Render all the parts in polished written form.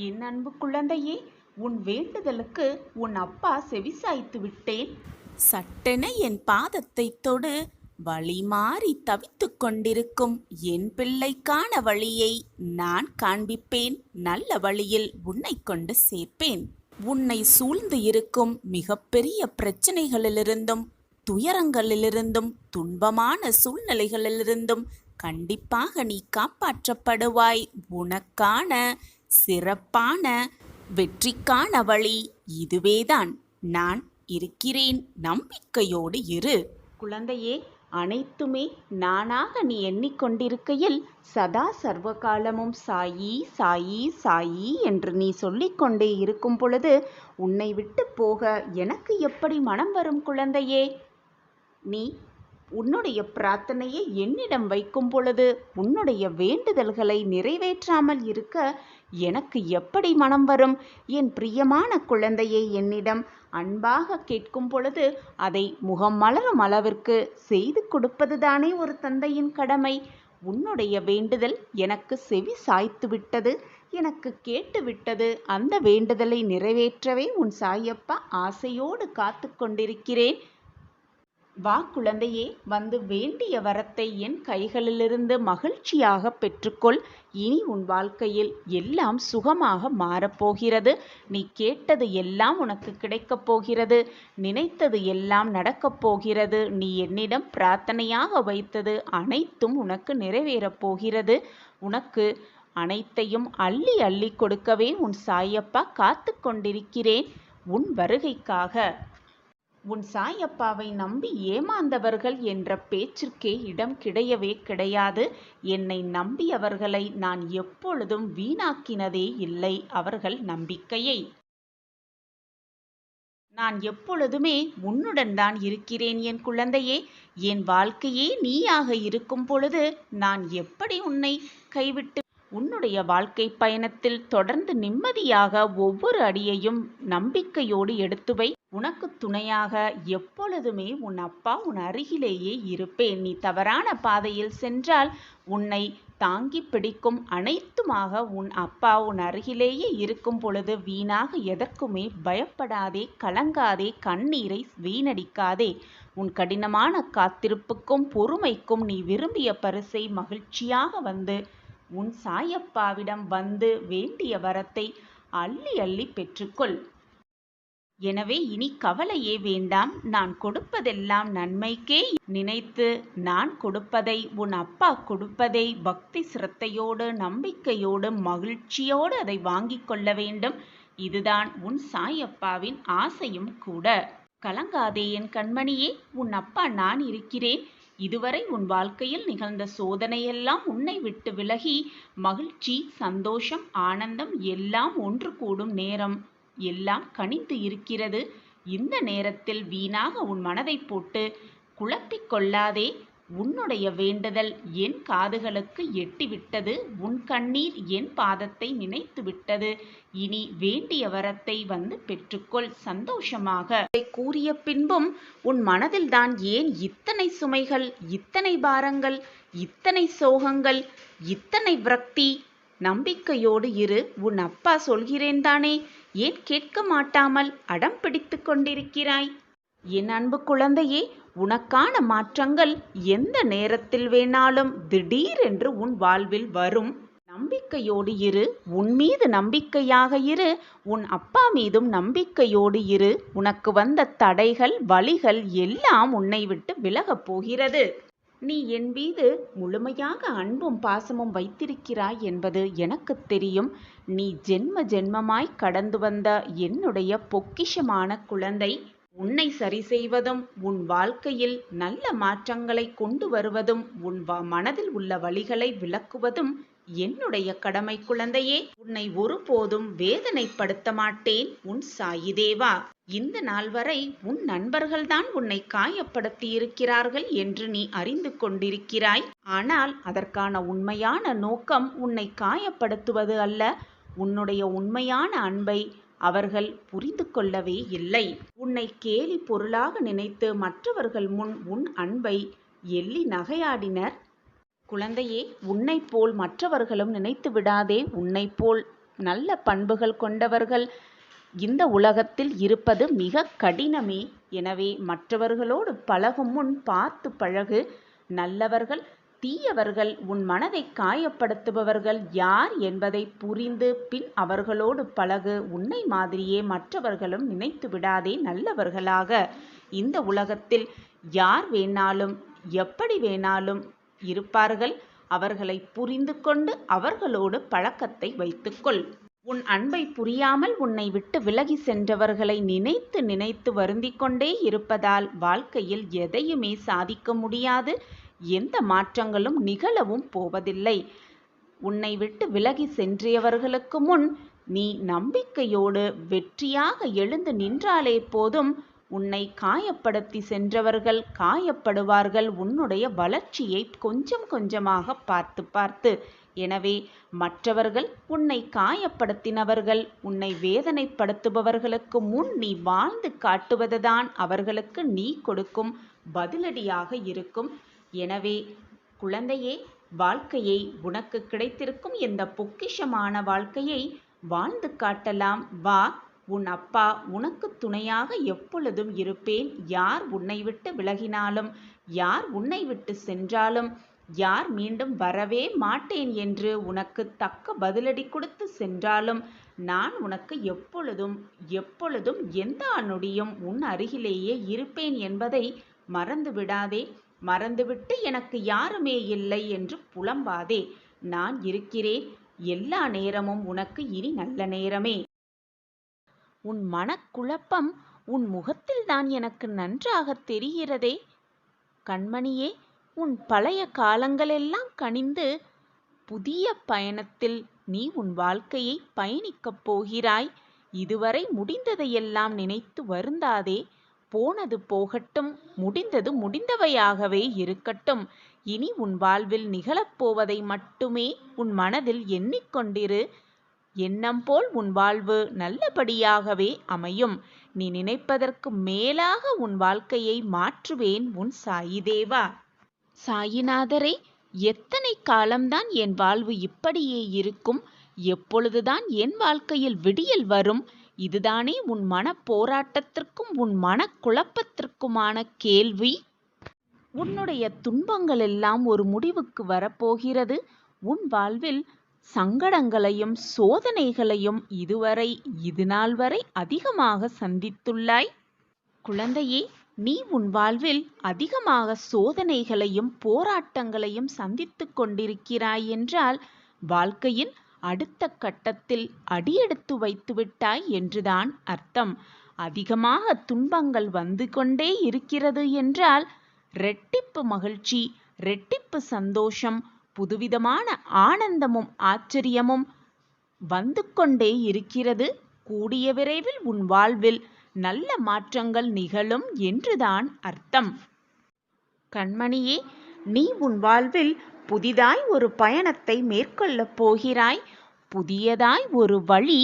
என் அன்பு குழந்தையே, உன் வேண்டுதலுக்கு உன் அப்பா செவிசாய்த்து விட்டேன். சட்டென என் பாதத்தை தொடு. வழி மாறி தவித்துக் கொண்டிருக்கும் என் பிள்ளைக்கான வழியை நான் காண்பிப்பேன். நல்ல வழியில் உன்னை கொண்டு சேர்ப்பேன். உன்னை சூழ்ந்து இருக்கும் மிகப்பெரிய பிரச்சனைகளிலிருந்தும், துயரங்களிலிருந்தும், துன்பமான சூழ்நிலைகளிலிருந்தும் கண்டிப்பாக நீ காப்பாற்றப்படுவாய். உனக்கான சிறப்பான வெற்றிக்கான வழி இதுவேதான். நான் இருக்கிறேன், நம்பிக்கையோடு இரு. குழந்தையே, அனைத்துமே நானாக நீ எண்ணிக்கொண்டிருக்கையில் சதா சர்வகாலமும் சாயி சாயி சாயி என்று நீ சொல்லிக்கொண்டே இருக்கும் பொழுது உன்னை விட்டு போக எனக்கு எப்படி மனம் வரும் குழந்தையே? நீ உன்னுடைய பிரார்த்தனையை என்னிடம் வைக்கும் பொழுது உன்னுடைய வேண்டுதல்களை நிறைவேற்றாமல் இருக்க எனக்கு எப்படி மனம் வரும்? என் பிரியமான குழந்தையை என்னிடம் அன்பாக கேட்கும் பொழுது அதை முகம் மலரும் அளவிற்கு செய்து கொடுப்பதுதானே ஒரு தந்தையின் கடமை. உன்னுடைய வேண்டுதல் எனக்கு செவி சாய்த்து விட்டது, எனக்கு கேட்டு விட்டது. அந்த வேண்டுதலை நிறைவேற்றவே உன் சாயப்பா ஆசையோடு காத்து கொண்டிருக்கிறேன். வா குழந்தையே, வந்து வேண்டிய வரத்தை என் கைகளிலிருந்து மகிழ்ச்சியாக பெற்றுக்கொள். இனி உன் வாழ்க்கையில் எல்லாம் சுகமாக மாறப்போகிறது. நீ கேட்டது எல்லாம் உனக்கு கிடைக்கப் போகிறது. நினைத்தது எல்லாம் நடக்கப் போகிறது. நீ என்னிடம் பிரார்த்தனையாக வைத்தது அனைத்தும் உனக்கு நிறைவேறப் போகிறது. உனக்கு அனைத்தையும் அள்ளி அள்ளி கொடுக்கவே உன் சாயப்பா காத்து கொண்டிருக்கிறேன். உன் வருகைக்காக. உன் சாயப்பாவை நம்பி ஏமாந்தவர்கள் என்ற பேச்சிற்கே இடம் கிடையவே கிடையாது. என்னை நம்பியவர்களை நான் எப்பொழுதும் வீணாக்கினதே இல்லை. அவர்கள் நம்பிக்கையை நான் எப்பொழுதுமே உன்னுடன் தான் இருக்கிறேன் என் குழந்தையே. என் வாழ்க்கையே நீயாக இருக்கும் பொழுது நான் எப்படி உன்னை கைவிட்டு உன்னுடைய வாழ்க்கை பயணத்தில் தொடர்ந்து நிம்மதியாக ஒவ்வொரு அடியையும் நம்பிக்கையோடு எடுத்து வை. உனக்கு துணையாக எப்பொழுதுமே உன் அப்பா உன் அருகிலேயே இருப்பேன். நீ தவறான பாதையில் சென்றால் உன்னை தாங்கி பிடிக்கும் அனைத்துமாக உன் அப்பா உன் அருகிலேயே இருக்கும் பொழுது வீணாக எதற்குமே பயப்படாதே, கலங்காதே, கண்ணீரை வீணடிக்காதே. உன் கடினமான காத்திருப்புக்கும் பொறுமைக்கும் நீ விரும்பிய பரிசை மகிழ்ச்சியாக வந்து உன் சாயப்பாவிடம் வந்து வேண்டிய வரத்தை அள்ளி அள்ளி பெற்றுக்கொள். எனவே இனி கவலையே வேண்டாம். நான் கொடுப்பதெல்லாம் நன்மைக்கே நினைத்து நான் கொடுப்பதை, உன் அப்பா கொடுப்பதை பக்தி சிரத்தையோடு நம்பிக்கையோடு மகிழ்ச்சியோடு அதை வாங்கி கொள்ள வேண்டும். இதுதான் உன் சாயப்பாவின் ஆசையும் கூட. கலங்காதே என் கண்மணியே, உன் அப்பா நான் இருக்கிறேன். இதுவரை உன் வாழ்க்கையில் நிகழ்ந்த சோதனையெல்லாம் உன்னை விட்டு விலகி மகிழ்ச்சி, சந்தோஷம், ஆனந்தம் எல்லாம் ஒன்று கூடும் நேரம் எல்லாம் கனிந்து இருக்கிறது. இந்த நேரத்தில் வீணாக உன் மனதை போட்டு குழப்பிக் கொள்ளாதே. உன்னுடைய வேண்டுதல் என் காதுகளுக்கு எட்டிவிட்டது. உன் கண்ணீர் என் பாதத்தை நினைத்து விட்டது. இனி வேண்டிய வரத்தை வந்து பெற்றுக்கொள் சந்தோஷமாக. கூறிய பின்பும் உன் மனதில்தான் ஏன் இத்தனை சுமைகள், இத்தனை பாரங்கள், இத்தனை சோகங்கள், இத்தனை விரக்தி? நம்பிக்கையோடு இரு. உன் அப்பா சொல்கிறேன் தானே, ஏன் கேட்க மாட்டாமல் அடம் பிடித்து கொண்டிருக்கிறாய்? என் அன்பு குழந்தையே, உனக்கான மாற்றங்கள் எந்த நேரத்தில் வேணாலும் திடீரென்று உன் வாழ்வில் வரும். நம்பிக்கையோடு இரு. உன் மீது நம்பிக்கையாக இரு. உன் அப்பா மீதும் நம்பிக்கையோடு இரு. உனக்கு வந்த தடைகள், வலிகள் எல்லாம் உன்னை விட்டு விலகப் போகிறது. நீ என் மீது முழுமையாக அன்பும் பாசமும் வைத்திருக்கிறாய் என்பது எனக்கு தெரியும். நீ ஜென்ம ஜென்மமாய் கடந்து வந்த என்னுடைய பொக்கிஷமான குழந்தை. உன்னை சரி செய்வதும், உன் வாழ்க்கையில் நல்ல மாற்றங்களை கொண்டு வருவதும், உன் மனதில் உள்ள வலிகளை விளக்குவதும் என்னுடைய கடமை குழந்தையே. உன்னை ஒருபோதும் வேதனைப்படுத்த மாட்டேன் உன் சாயிதேவா. இந்த நாள் வரை உன் நண்பர்கள்தான் உன்னை காயப்படுத்தி இருக்கிறார்கள் என்று நீ அறிந்து கொண்டிருக்கிறாய். ஆனால் அதற்கான உண்மையான நோக்கம் உன்னை காயப்படுத்துவது அல்ல. உன்னுடைய உண்மையான அன்பை அவர்கள் புரிந்து கொள்ளவே இல்லை. உன்னை கேலி பொருளாக நினைத்து மற்றவர்கள் முன் உன் அன்பை எள்ளி நகையாடினர். குழந்தையே, உன்னைப் போல் மற்றவர்களும் நினைத்து விடாதே. உன்னைப் போல் நல்ல பண்புகள் கொண்டவர்கள் இந்த உலகத்தில் இருப்பது மிக கடினமே. எனவே மற்றவர்களோடு பழகும் முன் பார்த்து பழகு. நல்லவர்கள், தீயவர்கள், உன் மனதை காயப்படுத்துபவர்கள் யார் என்பதை புரிந்து பின் அவர்களோடு பழகு. உன்னை மாதிரியே மற்றவர்களும் நினைத்து விடாதே நல்லவர்களாக. இந்த உலகத்தில் யார் வேணாலும் எப்படி வேணாலும் இருப்பார்கள். அவர்களை புரிந்து கொண்டு அவர்களோடு பழக்கத்தை வைத்துக்கொள். உன் அன்பை புரியாமல் உன்னை விட்டு விலகி சென்றவர்களை நினைத்து நினைத்து வருந்திக் கொண்டே இருப்பதால் வாழ்க்கையில் எதையுமே சாதிக்க முடியாது. எந்த மாற்றங்களும் நிகழவும் போவதில்லை. உன்னை விட்டு விலகி சென்றவர்களுக்கு முன் நீ நம்பிக்கையோடு வெற்றியாக எழுந்து நின்றாலே போதும். உன்னை காயப்படுத்தி சென்றவர்கள் காயப்படுவார்கள் உன்னுடைய வளர்ச்சியை கொஞ்சம் கொஞ்சமாக பார்த்து பார்த்து. எனவே மற்றவர்கள், உன்னை காயப்படுத்தினவர்கள், உன்னை வேதனைப்படுத்துபவர்களுக்கு முன் நீ வாழ்ந்து காட்டுவதுதான் அவர்களுக்கு நீ கொடுக்கும் பதிலடியாக இருக்கும். எனவே குழந்தையே, வாழ்க்கையை, உனக்கு கிடைத்திருக்கும் இந்த பொக்கிஷமான வாழ்க்கையை வாழ்ந்து காட்டலாம். வா, உன் அப்பா உனக்கு துணையாக எப்பொழுதும் இருப்பேன். யார் உன்னை விட்டு விலகினாலும், யார் உன்னை விட்டு சென்றாலும், யார் மீண்டும் வரவே மாட்டேன் என்று உனக்கு தக்க பதிலடி கொடுத்து சென்றாலும், நான் உனக்கு எப்பொழுதும் எப்பொழுதும் எந்த நொடியும் உன் அருகிலேயே இருப்பேன் என்பதை மறந்து விடாதே. மறந்துவிட்டு எனக்கு யாருமே இல்லை என்று புலம்பாதே. நான் இருக்கிறேன். எல்லா நேரமும் உனக்கு இனி நல்ல நேரமே. உன் மனக்குழப்பம் உன் முகத்தில்தான் எனக்கு நன்றாக தெரிகிறதே. கண்மணியே, உன் பழைய காலங்களெல்லாம் கனிந்து புதிய பயணத்தில் நீ உன் வாழ்க்கையை பயணிக்கப் போகிறாய். இதுவரை முடிந்ததையெல்லாம் நினைத்து வருந்தாதே. போனது போகட்டும், முடிந்தது முடிந்தவையாகவே இருக்கட்டும். இனி உன் வாழ்வில் நிகழப்போவதை மட்டுமே உன் மனதில் எண்ணிக்கொண்டிரு. எண்ணம் போல் உன் வாழ்வு நல்லபடியாகவே அமையும். நீ நினைப்பதற்கு மேலாக உன் வாழ்க்கையை மாற்றுவேன் உன் சாயிதேவா. சாயிநாதரே, எத்தனை காலம்தான் என் வாழ்வு இப்படியே இருக்கும்? எப்பொழுதுதான் என் வாழ்க்கையில் விடியல் வரும்? இதுதானே உன் மன போராட்டத்திற்கும் உன் மனக்குழப்பத்திற்குமான கேள்வி. உன்னுடைய துன்பங்கள் எல்லாம் ஒரு முடிவுக்கு வரப்போகிறது. உன் வாழ்வில் சங்கடங்களையும் சோதனைகளையும் இதுநாள் வரை அதிகமாக சந்தித்துள்ளாய். குழந்தையே, நீ உன் வாழ்வில் அதிகமாக சோதனைகளையும் போராட்டங்களையும் சந்தித்து கொண்டிருக்கிறாய் என்றால் வாழ்க்கையில் அடுத்த கட்டத்தில் அடியெடுத்து வைத்துவிட்டாய் என்றுதான் அர்த்தம். அதிகமாக துன்பங்கள் வந்து கொண்டே இருக்கிறது என்றால் ரெட்டிப்பு மகிழ்ச்சி, ரெட்டிப்பு சந்தோஷம், புதுவிதமான ஆனந்தமும் ஆச்சரியமும் வந்து கொண்டே இருக்கிறது. கூடிய விரைவில் உன் வாழ்வில் நல்ல மாற்றங்கள் நிகழும் என்றுதான் அர்த்தம். கண்மணியே, நீ உன் வாழ்வில் புதிதாய் ஒரு பயணத்தை மேற்கொள்ளப் போகிறாய். புதியதாய் ஒரு வழி,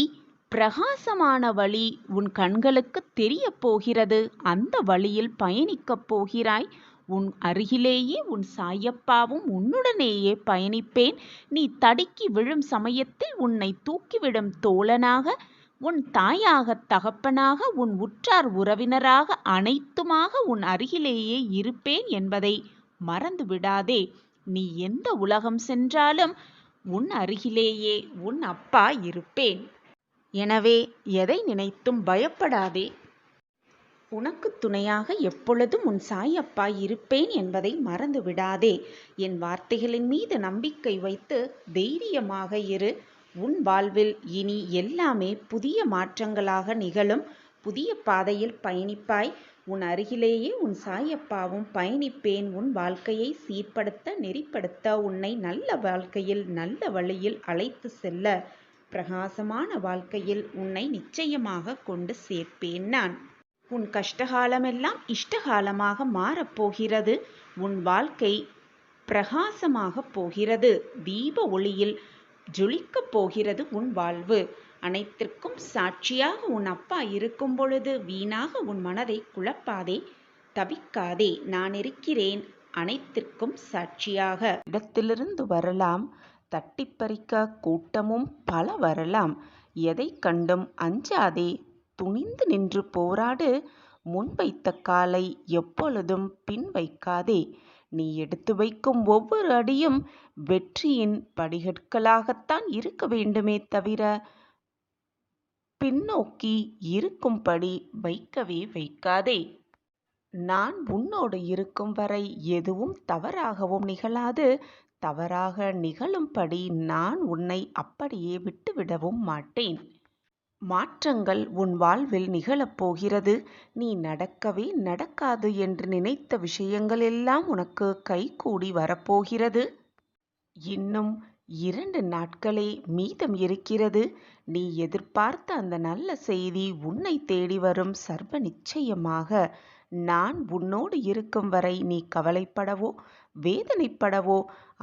பிரகாசமான வழி உன் கண்களுக்கு தெரிய போகிறது. அந்த வழியில் பயணிக்கப் போகிறாய். உன் அருகிலேயே உன் சாயப்பாவும் உன்னுடனேயே பயணிப்பேன். நீ தடுக்கி விழும் சமயத்தில் உன்னை தூக்கிவிடும் தோழனாக, உன் தாயாக, தகப்பனாக, உன் உற்றார் உறவினராக, அனைத்துமாக உன் அருகிலேயே இருப்பேன் என்பதை மறந்து விடாதே. நீ எந்த உலகம் சென்றாலும் உன் அருகிலேயே உன் அப்பா இருப்பேன். எனவே எதை நினைத்தும் பயப்படாதே. உனக்கு துணையாக எப்பொழுதும் உன் சாயப்பா இருப்பேன் என்பதை மறந்து விடாதே. என் வார்த்தைகளின் மீது நம்பிக்கை வைத்து தைரியமாக இரு. உன் வாழ்வில் இனி எல்லாமே புதிய மாற்றங்களாக நிகழும். புதிய பாதையில் பயணிப்பாய். உன் அருகிலேயே உன் சாயப்பாவும் பயணிப்பேன். உன் வாழ்க்கையை சீர்படுத்த, நெறிப்படுத்த, உன்னை நல்ல வாழ்க்கையில், நல்ல வழியில் அழைத்து செல்ல, பிரகாசமான வாழ்க்கையில் உன்னை நிச்சயமாக கொண்டு சேர்ப்பேன் நான். உன் கஷ்டகாலமெல்லாம் இஷ்டகாலமாக மாறப்போகிறது. உன் வாழ்க்கை பிரகாசமாக போகிறது. தீப ஒளியில் ஜொலிக்கப் போகிறது உன் வாழ்வு. அனைத்திற்கும் சாட்சியாக உன் அப்பா இருக்கும் பொழுது வீணாக உன் மனதை குழப்பாதே, தவிக்காதே. நான் இருக்கிறேன். அனைத்திற்கும் சாட்சியாக. இடத்திலிருந்து வரலாம், தட்டிப்பறிக்க கூட்டமும் பல வரலாம். எதை கண்டும் அஞ்சாதே, துணிந்து நின்று போராடு. முன்வைத்த காலை எப்பொழுதும் பின் வைக்காதே. நீ எடுத்து வைக்கும் ஒவ்வொரு அடியும் வெற்றியின் படிகற்களாகத்தான் இருக்க வேண்டுமே தவிர பின்னோக்கி இருக்கும்படி வைக்கவே வைக்காதே. நான் உன்னோடு இருக்கும் வரை எதுவும் தவறாகவும் நிகழாது. தவறாக நிகழும்படி நான் உன்னை அப்படியே விட்டுவிடவும் மாட்டேன். மாற்றங்கள் உன் வாழ்வில் நிகழப்போகிறது. நீ நடக்கவே நடக்காது என்று நினைத்த விஷயங்கள் எல்லாம் உனக்கு கைகூடி வரப்போகிறது. இன்னும் 2 நாட்களே மீதம் இருக்கிறது. நீ எதிர்பார்த்த அந்த நல்ல செய்தி உன்னை தேடி வரும். சர்வ நிச்சயமாக நான் உன்னோடு இருக்கும் வரை நீ கவலைப்படவோ வேதனைப்படவோ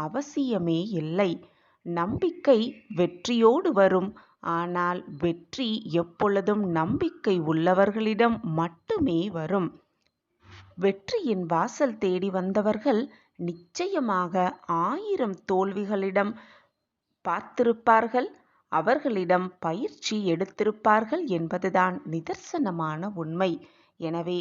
அவசியமே இல்லை. நம்பிக்கை வெற்றியோடு வரும். ஆனால் வெற்றி எப்பொழுதும் நம்பிக்கை உள்ளவர்களிடம் மட்டுமே வரும். வெற்றியின் வாசல் தேடி வந்தவர்கள் நிச்சயமாக 1000 தோல்விகளிடம் பார்த்திருப்பார்கள். அவர்களிடம் பயிற்சி எடுத்திருப்பார்கள் என்பதுதான் நிதர்சனமான உண்மை. எனவே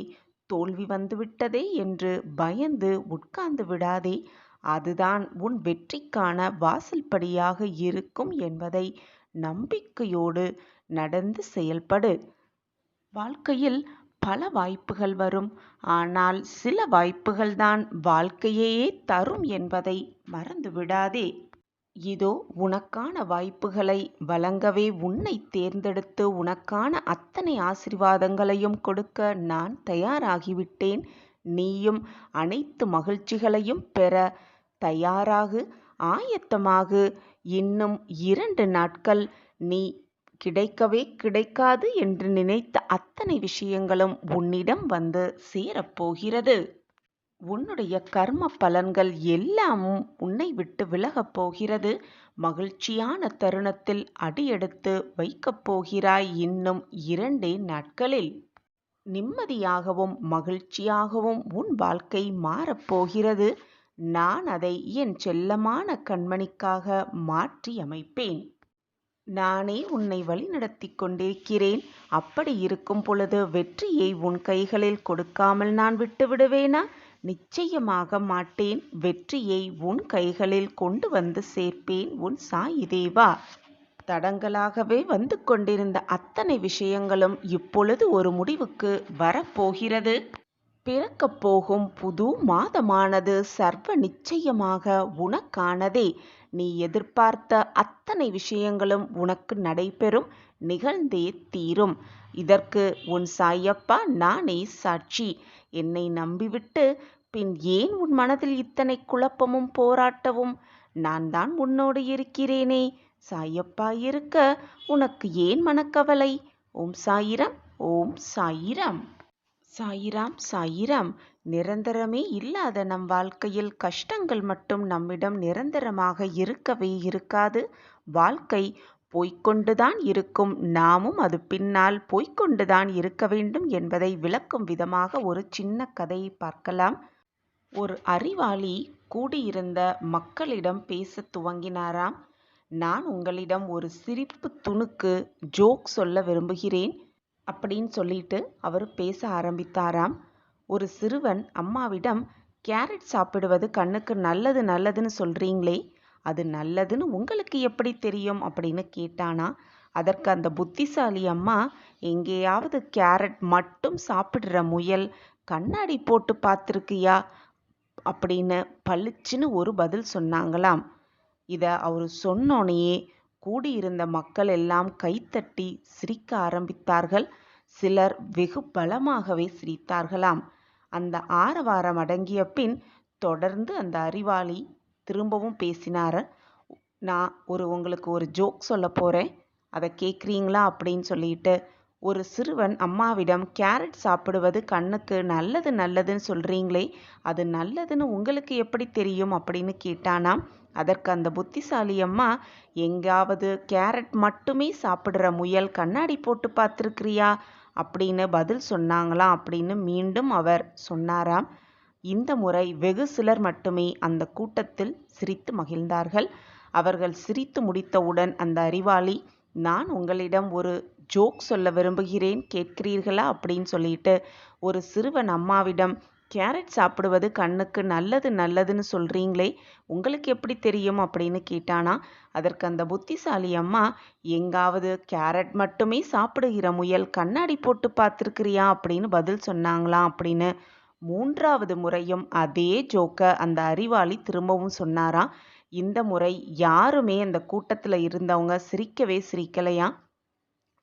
தோல்வி வந்துவிட்டதே என்று பயந்து உட்கார்ந்து விடாதே. அதுதான் உன் வெற்றிக்கான வாசல்படியாக இருக்கும் என்பதை நம்பிக்கையோடு நடந்து செயல்படு. வாழ்க்கையில் பல வாய்ப்புகள் வரும். ஆனால் சில வாய்ப்புகள்தான் வாழ்க்கையையே தரும் என்பதை மறந்துவிடாதே. இதோ உனக்கான வாய்ப்புகளை வழங்கவே உன்னை தேர்ந்தெடுத்து உனக்கான அத்தனை ஆசீர்வாதங்களையும் கொடுக்க நான் தயாராகிவிட்டேன். நீயும் அனைத்து மகிழ்ச்சிகளையும் பெற தயாராகு, ஆயத்தமாகு. இன்னும் 2 நாட்கள் நீ கிடைக்கவே கிடைக்காது என்று நினைத்த அத்தனை விஷயங்களும் உன்னிடம் வந்து சேரப்போகிறது. உன்னுடைய கர்ம பலன்கள் எல்லாமும் உன்னை விட்டு விலகப் போகிறது. மகிழ்ச்சியான தருணத்தில் அடியெடுத்து வைக்கப் போகிறாய். இன்னும் 2 நாட்களில் நிம்மதியாகவும் மகிழ்ச்சியாகவும் உன் வாழ்க்கை மாறப்போகிறது. நான் அதை என் செல்லமான கண்மணிக்காக மாற்றி அமைப்பேன். நானே உன்னை வழிநடத்தி கொண்டிருக்கிறேன். அப்படி இருக்கும் பொழுது வெற்றியை உன் கைகளில் கொடுக்காமல் நான் விட்டுவிடுவேனா? நிச்சயமாக மாட்டேன். வெற்றியை உன் கைகளில் கொண்டு வந்து சேர்ப்பேன். உன் சாயி தேவா. தடங்களாகவே வந்து கொண்டிருந்த அத்தனை விஷயங்களும் இப்பொழுது ஒரு முடிவுக்கு வரப்போகிறது. பிறக்கப் போகும் புது மாதமானது சர்வ நிச்சயமாக உனக்கானதே. நீ எதிர்பார்த்த அத்தனை விஷயங்களும் உனக்கு நடைபெறும், நிகழ்ந்தே தீரும். இதற்கு உன் சாயப்பா நானே சாட்சி. என்னை நம்பிவிட்டு பின் ஏன் உன் மனதில் இத்தனை குழப்பமும் போராட்டமும்? நான் தான் உன்னோடு இருக்கிறேனே. சாயப்பா இருக்க உனக்கு ஏன் மனக்கவலை? ஓம் சாயிராம், ஓம் சாயிராம். சாயிராம் சாயிராம். நிரந்தரமே இல்லாத நம் வாழ்க்கையில் கஷ்டங்கள் மட்டும் நம்மிடம் நிரந்தரமாக இருக்கவே இருக்காது. வாழ்க்கை போய்கொண்டுதான் இருக்கும். நாமும் அது பின்னால் போய்கொண்டுதான் இருக்க வேண்டும் என்பதை விளக்கும் விதமாக ஒரு சின்ன கதையை பார்க்கலாம். ஒரு அறிவாளி கூடியிருந்த மக்களிடம் பேசத் துவங்கினாராம். நான் உங்களிடம் ஒரு சிரிப்பு துணுக்கு ஜோக் சொல்ல விரும்புகிறேன் அப்படின்னு சொல்லிட்டு அவர் பேச ஆரம்பித்தாராம். ஒரு சிறுவன் அம்மாவிடம், கேரட் சாப்பிடுவது கண்ணுக்கு நல்லது நல்லதுன்னு சொல்றீங்களே, அது நல்லதுன்னு உங்களுக்கு எப்படி தெரியும் அப்படின்னு கேட்டானா. அதற்கு அந்த புத்திசாலி அம்மா, எங்கேயாவது கேரட் மட்டும் சாப்பிடுற முயல் கண்ணாடி போட்டு பார்த்துருக்கியா அப்படின்னு பளிச்சுன்னு ஒரு பதில் சொன்னாங்களாம். இதை அவர் சொன்னோனையே கூடியிருந்த மக்கள் எல்லாம் கைத்தட்டி சிரிக்க ஆரம்பித்தார்கள். சிலர் வெகு பலமாகவே சிரித்தார்களாம். அந்த ஆரவாரம் அடங்கிய பின் தொடர்ந்து அந்த அறிவாளி திரும்பவும் பேசினார். நான் உங்களுக்கு ஒரு ஜோக் சொல்ல போகிறேன், அதை கேட்குறீங்களா அப்படின்னு சொல்லிட்டு, ஒரு சிறுவன் அம்மாவிடம், கேரட் சாப்பிடுவது கண்ணுக்கு நல்லது நல்லதுன்னு சொல்கிறீங்களே, அது நல்லதுன்னு உங்களுக்கு எப்படி தெரியும் அப்படின்னு கேட்டானாம். அதற்கு அந்த புத்திசாலி அம்மா, எங்காவது கேரட் மட்டுமே சாப்பிடுற முயல் கண்ணாடி போட்டு பார்த்துருக்கிறியா அப்படின்னு பதில் சொன்னாங்களாம். அப்படின்னு மீண்டும் அவர் சொன்னாராம். இந்த முறை வெகு சிலர் மட்டுமே அந்த கூட்டத்தில் சிரித்து மகிழ்ந்தார்கள். அவர்கள் சிரித்து முடித்தவுடன் அந்த அறிவாளி, நான் உங்களிடம் ஒரு ஜோக் சொல்ல விரும்புகிறேன், கேட்கிறீர்களா அப்படின்னு சொல்லிட்டு ஒரு சிறுவன் அம்மாவிடம், கேரட் சாப்பிடுவது கண்ணுக்கு நல்லது நல்லதுன்னு சொல்றீங்களே, உங்களுக்கு எப்படி தெரியும் அப்படின்னு கேட்டானா. அதற்கு அந்த புத்திசாலி அம்மா, எங்காவது கேரட் மட்டுமே சாப்பிடுகிற முயல் கண்ணாடி போட்டு பார்த்துருக்கிறியா அப்படின்னு பதில் சொன்னாங்களாம். அப்படின்னு 3வது முறையும் அதே ஜோக்க அந்த அறிவாளி திரும்பவும் சொன்னாராம். இந்த முறை யாருமே அந்த கூட்டத்தில் இருந்தவங்க சிரிக்கலையாம்.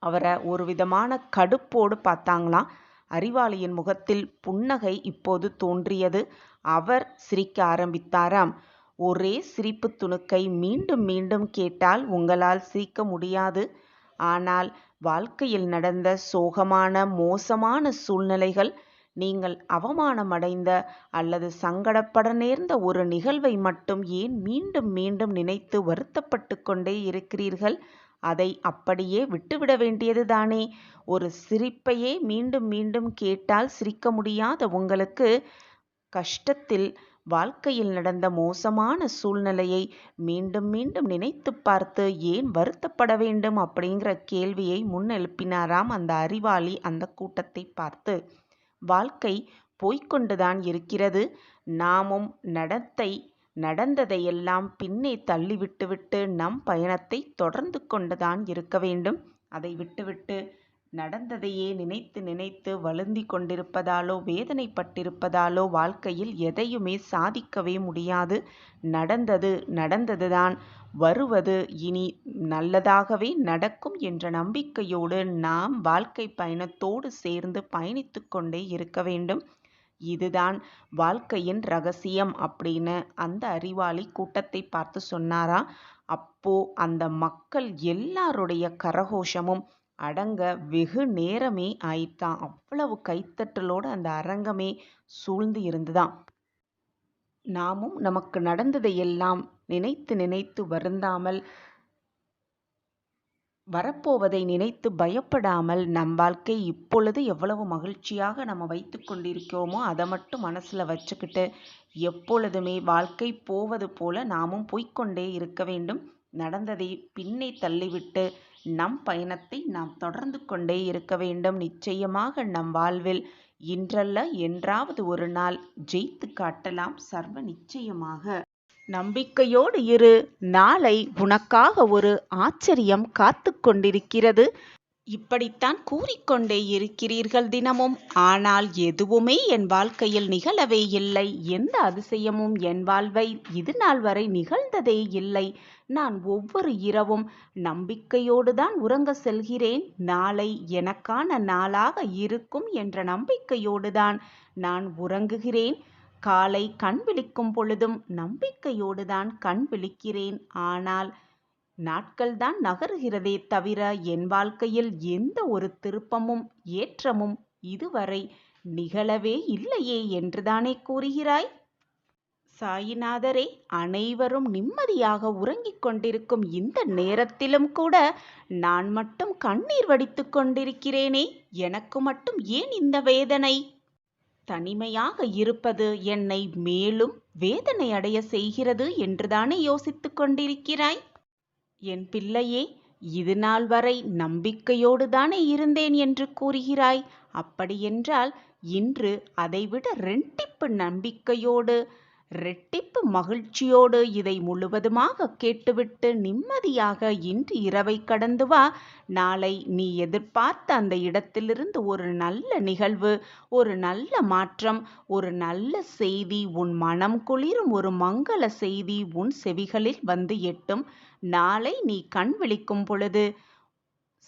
அவரை ஒரு விதமான கடுப்போடு பார்த்தாங்களாம். அறிவாளியின் முகத்தில் புன்னகை இப்போது தோன்றியது. அவர் சிரிக்க ஆரம்பித்தாராம். ஒரே சிரிப்பு துணுக்கை மீண்டும் மீண்டும் கேட்டால் உங்களால் சிரிக்க முடியாது. ஆனால் வாழ்க்கையில் நடந்த சோகமான மோசமான சூழ்நிலைகள், நீங்கள் அவமானமடைந்த அல்லது சங்கடப்பட நேர்ந்த ஒரு நிகழ்வை மட்டும் ஏன் மீண்டும் மீண்டும் நினைத்து வருத்தப்பட்டு கொண்டே இருக்கிறீர்கள்? அதை அப்படியே விட்டுவிட வேண்டியது தானே. ஒரு சிரிப்பையே மீண்டும் மீண்டும் கேட்டால் சிரிக்க முடியாத உங்களுக்கு, கஷ்டத்தில் வாழ்க்கையில் நடந்த மோசமான சூழ்நிலையை மீண்டும் மீண்டும் நினைத்து பார்த்து ஏன் வருத்தப்பட வேண்டும் அப்படிங்கிற கேள்வியை முன்னெழுப்பினாராம் அந்த அறிவாளி அந்த கூட்டத்தை பார்த்து. வாழ்க்கை போய்கொண்டுதான் இருக்கிறது. நாமும் நடந்ததையெல்லாம் பின்னே தள்ளிவிட்டுவிட்டு நம் பயணத்தை தொடர்ந்து கொண்டுதான் இருக்க வேண்டும். அதை விட்டுவிட்டு நடந்ததையே நினைத்து நினைத்து வருந்தி கொண்டிருப்பதாலோ வேதனைப்பட்டிருப்பதாலோ வாழ்க்கையில் எதையுமே சாதிக்கவே முடியாது. நடந்ததுதான். வருவது இனி நல்லதாகவே நடக்கும் என்ற நம்பிக்கையோடு நாம் வாழ்க்கை பயணத்தோடு சேர்ந்து பயணித்து கொண்டே இருக்க வேண்டும். இதுதான் வாழ்க்கையின் ரகசியம் அப்படின்னு அந்த அறிவாளி கூட்டத்தை பார்த்து சொன்னாரா. அப்போ அந்த மக்கள் எல்லாருடைய கரகோஷமும் அடங்க வெகு நேரமே ஆயிட்டான். அவ்வளவு கைத்தட்டலோடு அந்த அரங்கமே சூழ்ந்து இருந்துதான். நாமும் நமக்கு நடந்ததையெல்லாம் நினைத்து நினைத்து வருந்தாமல், வரப்போவதை நினைத்து பயப்படாமல், நம் வாழ்க்கை இப்பொழுது எவ்வளவு மகிழ்ச்சியாக நம்ம வைத்து கொண்டிருக்கிறோமோ அதை மட்டும் மனசில் வச்சுக்கிட்டு எப்பொழுதுமே வாழ்க்கை போவது போல நாமும் போய்கொண்டே இருக்க வேண்டும். நடந்ததை பின்னே தள்ளிவிட்டு நம் பயணத்தை நாம் தொடர்ந்து கொண்டே இருக்க வேண்டும். நிச்சயமாக நம் வாழ்வில் இன்றல்ல என்றாவது ஒரு நாள் ஜெயித்து காட்டலாம், சர்வ நிச்சயமாக. நம்பிக்கையோடு இரு. நாளை உனக்காக ஒரு ஆச்சரியம் காத்து கொண்டிருக்கிறது. இப்படித்தான் கூறிக்கொண்டே இருக்கிறீர்கள் தினமும். ஆனால் எதுவுமே என் வாழ்க்கையில் நிகழவே இல்லை. எந்த அதிசயமும் என் வாழ்வை இது நாள் வரை நிகழ்ந்ததே இல்லை. நான் ஒவ்வொரு இரவும் நம்பிக்கையோடு தான் உறங்க செல்கிறேன். நாளை எனக்கான நாளாக இருக்கும் என்ற நம்பிக்கையோடு தான் நான் உறங்குகிறேன். காலை கண் விழிக்கும் பொழுதும் நம்பிக்கையோடு தான் கண் விழிக்கிறேன். ஆனால் நாட்கள்தான் நகருகிறதே தவிர என் வாழ்க்கையில் எந்த ஒரு திருப்பமும் ஏற்றமும் இதுவரை நிகழவே இல்லையே என்றுதானே கூறுகிறாய்? சாயிநாதரே, அனைவரும் நிம்மதியாக உறங்கிக் கொண்டிருக்கும் இந்த நேரத்திலும் கூட நான் மட்டும் கண்ணீர் வடித்து கொண்டிருக்கிறேனே, எனக்கு மட்டும் ஏன் இந்த வேதனை? தனிமையாக இருப்பது என்னை மேலும் வேதனை அடைய செய்கிறது என்றுதானே யோசித்துக் கொண்டிருக்கிறாய்? என் பிள்ளையே, இது நாள் வரை நம்பிக்கையோடு தானே இருந்தேன் என்று கூறுகிறாய். அப்படியென்றால் இன்று அதைவிட ரெட்டிப்பு நம்பிக்கையோடு, ரெட்டிப்பு மகிழ்ச்சியோடு இதை முழுவதுமாக கேட்டுவிட்டு நிம்மதியாக இன்று இரவை கடந்து வா. நாளை நீ எதிர்பார்த்த அந்த இடத்திலிருந்து ஒரு நல்ல நிகழ்வு, ஒரு நல்ல மாற்றம், ஒரு நல்ல செய்தி, உன் மனம் குளிரும் ஒரு மங்கள செய்தி உன் செவிகளில் வந்து எட்டும். நாளை நீ கண் விழிக்கும் பொழுது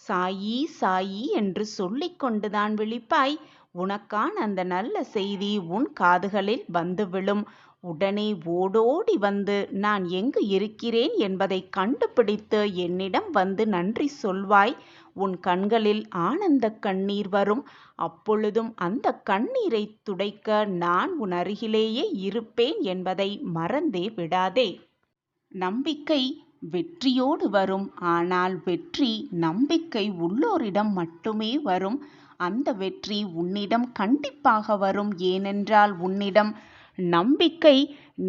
சாயி சாயி என்று சொல்லிக் கொண்டுதான் விழிப்பாய். உனக்கான அந்த நல்ல செய்தி உன் காதுகளில் வந்து விழும். உடனே ஓடோடி வந்து நான் எங்கு இருக்கிறேன் என்பதை கண்டுபிடித்து என்னிடம் வந்து நன்றி சொல்வாய். உன் கண்களில் ஆனந்த கண்ணீர் வரும். அப்பொழுதும் அந்த கண்ணீரை துடைக்க நான் உன் அருகிலேயே இருப்பேன் என்பதை மறந்தே விடாதே. நம்பிக்கை வெற்றியோடு வரும். ஆனால் வெற்றி நம்பிக்கை உள்ளோரிடம் மட்டுமே வரும். அந்த வெற்றி உன்னிடம் கண்டிப்பாக வரும். ஏனென்றால் உன்னிடம் நம்பிக்கை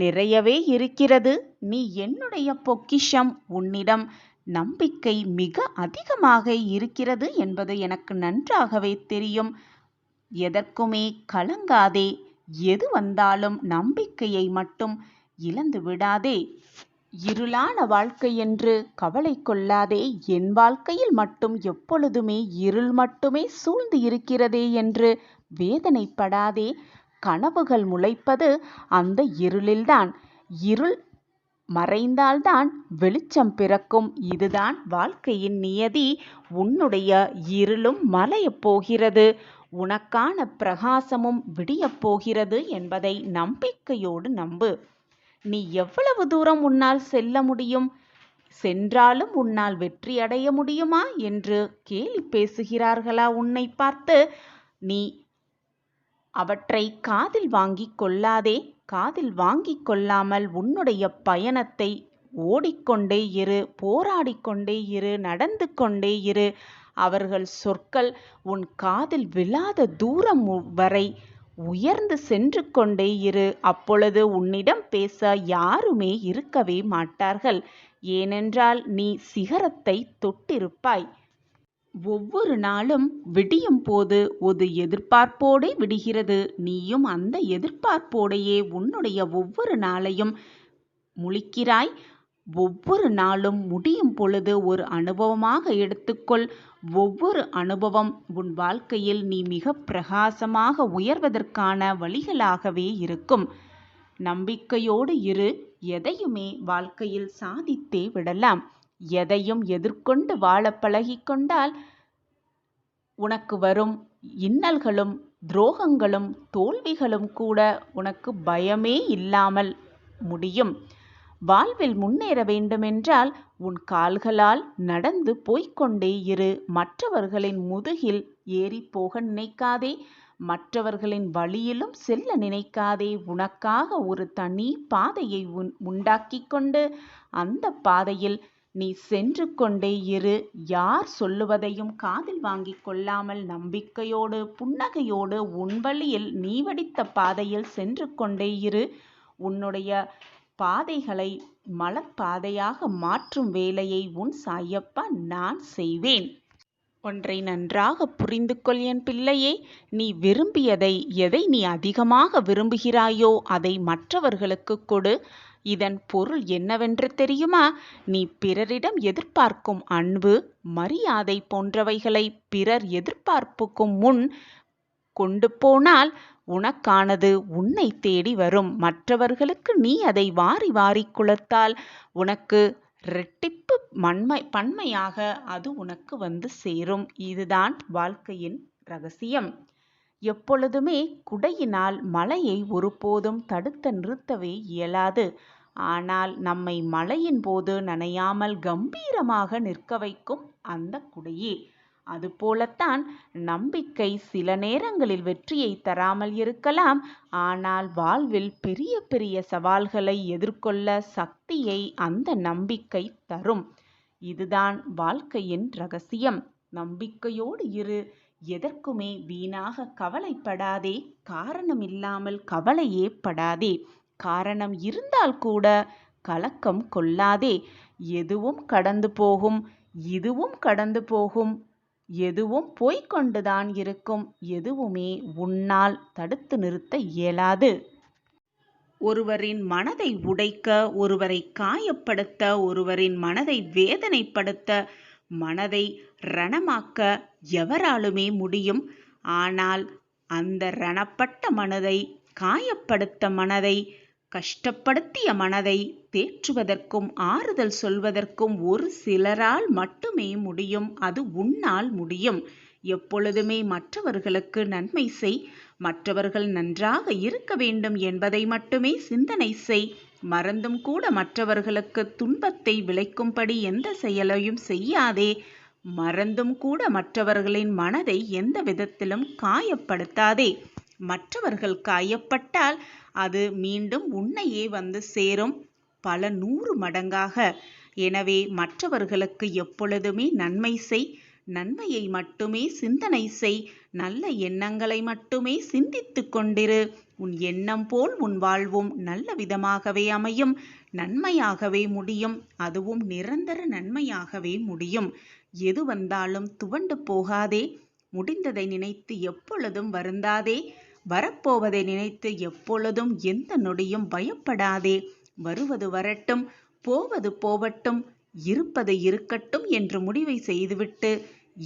நிறையவே இருக்கிறது. நீ என்னுடைய பொக்கிஷம். உன்னிடம் நம்பிக்கை மிக அதிகமாக இருக்கிறது என்பது எனக்கு நன்றாகவே தெரியும். எதற்குமே கலங்காதே. எது வந்தாலும் நம்பிக்கையை மட்டும் இழந்து விடாதே. இருளான வாழ்க்கை என்று கவலை கொள்ளாதே. என் வாழ்க்கையில் மட்டும் எப்பொழுதுமே இருள் மட்டுமே சூழ்ந்து இருக்கிறதே என்று வேதனைப்படாதே. கனவுகள் முளைப்பது அந்த இருளில்தான். இருள் மறைந்தால்தான் வெளிச்சம் பிறக்கும். இதுதான் வாழ்க்கையின் நியதி. உன்னுடைய இருளும் மறையப் போகிறது. உனக்கான பிரகாசமும் விடியப் போகிறது என்பதை நம்பிக்கையோடு நம்பு. நீ எவ்வளவு தூரம் உன்னால் செல்ல முடியும்? சென்றாலும் உன்னால் வெற்றி அடைய முடியுமா என்று கேலி பேசுகிறார்களா உன்னை பார்த்து? நீ அவற்றை காதில் வாங்கிக் கொள்ளாதே. காதில் வாங்கிக் கொள்ளாமல் உன்னுடைய பயணத்தை ஓடிக்கொண்டே இரு, போராடிக்கொண்டே இரு, நடந்து கொண்டே இரு. அவர்கள் சொற்கள் உன் காதில் விழாத தூரம் வரை உயர்ந்து சென்று கொண்டே இரு. அப்பொழுது உன்னிடம் பேச யாருமே இருக்கவே மாட்டார்கள். ஏனென்றால் நீ சிகரத்தை தொட்டிருப்பாய். ஒவ்வொரு நாளும் விடியும் போது ஒரு எதிர்பார்ப்போடே விடுகிறது. நீயும் அந்த எதிர்பார்ப்போடையே உன்னுடைய ஒவ்வொரு நாளையும் முழிக்கிறாய். ஒவ்வொரு நாளும் முடியும் பொழுது ஒரு அனுபவமாக எடுத்துக்கொள். ஒவ்வொரு அனுபவம் உன் வாழ்க்கையில் நீ மிக பிரகாசமாக உயர்வதற்கான வழிகளாகவே இருக்கும். நம்பிக்கையோடு இரு. எதையுமே வாழ்க்கையில் சாதித்தே விடலாம். எதையும் எதிர்கொண்டு வாழ பழகிக்கொண்டால் உனக்கு வரும் இன்னல்களும் துரோகங்களும் தோல்விகளும் கூட உனக்கு பயமே இல்லாமல் முடியும். வாழ்வில் முன்னேற வேண்டுமென்றால் உன் கால்களால் நடந்து போய்க்கொண்டே இரு. மற்றவர்களின் முதுகில் ஏறி போக நினைக்காதே. மற்றவர்களின் வழியிலும் செல்ல நினைக்காதே. உனக்காக ஒரு தனி பாதையை உண்டாக்கி கொண்டு அந்த பாதையில் நீ சென்று கொண்டே இரு. யார் சொல்லுவதையும் காதில் வாங்கிக் கொள்ளாமல் நம்பிக்கையோடு புன்னகையோடு உன் வழியில் நீ வடித்த பாதையில் சென்று கொண்டே இரு. உன்னுடைய பாதைகளை மலர்பாதையாக மாற்றும் வேலையை உன் சாயப்பா நான் செய்வேன். ஒன்றை நன்றாக புரிந்து கொள் என் பிள்ளையே. நீ விரும்பியதை, எதை நீ அதிகமாக விரும்புகிறாயோ அதை மற்றவர்களுக்கு கொடு. இதன் பொருள் என்னவென்று தெரியுமா? நீ பிறரிடம் எதிர்பார்க்கும் அன்பு, மரியாதை போன்றவைகளை பிறர் எதிர்பார்ப்புக்கும் முன் கொண்டு போனால் உனக்கானது உன்னை தேடி வரும். மற்றவர்களுக்கு நீ அதை வாரி வாரி குளத்தால் உனக்கு இரட்டிப்பு பன்மையாக அது உனக்கு வந்து சேரும். இதுதான் வாழ்க்கையின் ரகசியம். எப்பொழுதுமே குடையினால் மழையை ஒருபோதும் தடுத்து நிறுத்தவே இயலாது. ஆனால் நம்மை மழையின் போது நனையாமல் கம்பீரமாக நிற்க வைக்கும் அந்த குடையே. அதுபோலத்தான் நம்பிக்கை சில நேரங்களில் வெற்றியை தராமல் இருக்கலாம். ஆனால் வாழ்வில் பெரிய பெரிய சவால்களை எதிர்கொள்ள சக்தியை அந்த நம்பிக்கை தரும். இதுதான் வாழ்க்கையின் ரகசியம். நம்பிக்கையோடு இரு. எதற்குமே வீணாக கவலைப்படாதே. காரணம் இல்லாமல் கவலையே படாதே. காரணம் இருந்தால் கூட கலக்கம் கொள்ளாதே. எதுவும் கடந்து போகும். இதுவும் கடந்து போகும். எதுவும் போய்கொண்டுதான் இருக்கும். எதுவுமே உன்னால் தடுத்து நிறுத்த இயலாது. ஒருவரின் மனதை உடைக்க, ஒருவரை காயப்படுத்த, ஒருவரின் மனதை வேதனைப்படுத்த, மனதை ரணமாக்க எவராலுமே முடியும். ஆனால் அந்த ரணப்பட்ட மனதை, காயப்படுத்த மனதை, கஷ்டப்படுத்திய மனதை தேற்றுவதற்கும் ஆறுதல் சொல்வதற்கும் ஒரு சிலரால் மட்டுமே முடியும். அது உன்னால் முடியும். எப்பொழுதுமே மற்றவர்களுக்கு நன்மை செய். மற்றவர்கள் நன்றாக இருக்க வேண்டும் என்பதை மட்டுமே சிந்தனை செய். மறந்தும் கூட மற்றவர்களுக்கு துன்பத்தை விளைக்கும்படி எந்த செயலையும் செய்யாதே. மறந்தும் கூட மற்றவர்களின் மனதை எந்த விதத்திலும் காயப்படுத்தாதே. மற்றவர்கள் காயப்பட்டால் அது மீண்டும் உன்னையே வந்து சேரும், பல 100 மடங்காக. எனவே மற்றவர்களுக்கு எப்பொழுதுமே நன்மை செய். நன்மையை மட்டுமே சிந்தனை செய். நல்ல எண்ணங்களை மட்டுமே சிந்தித்து கொண்டிரு. உன் எண்ணம் போல் உன் வாழ்வும் நல்ல விதமாகவே அமையும், நன்மையாகவே முடியும். அதுவும் நிரந்தர நன்மையாகவே முடியும். எது வந்தாலும் துவண்டு போகாதே. முடிந்ததை நினைத்து எப்பொழுதும் வருந்தாதே. வரப்போவதை நினைத்து எப்பொழுதும் எந்த நொடியும் பயப்படாதே. வருவது வரட்டும், போவது போவட்டும், இருப்பது இருக்கட்டும் என்று முடிவை செய்துவிட்டு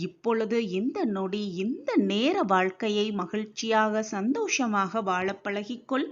இப்பொழுது இந்த நொடி இந்த நேர வாழ்க்கையை மகிழ்ச்சியாக சந்தோஷமாக வாழ பழகிக்கொள்.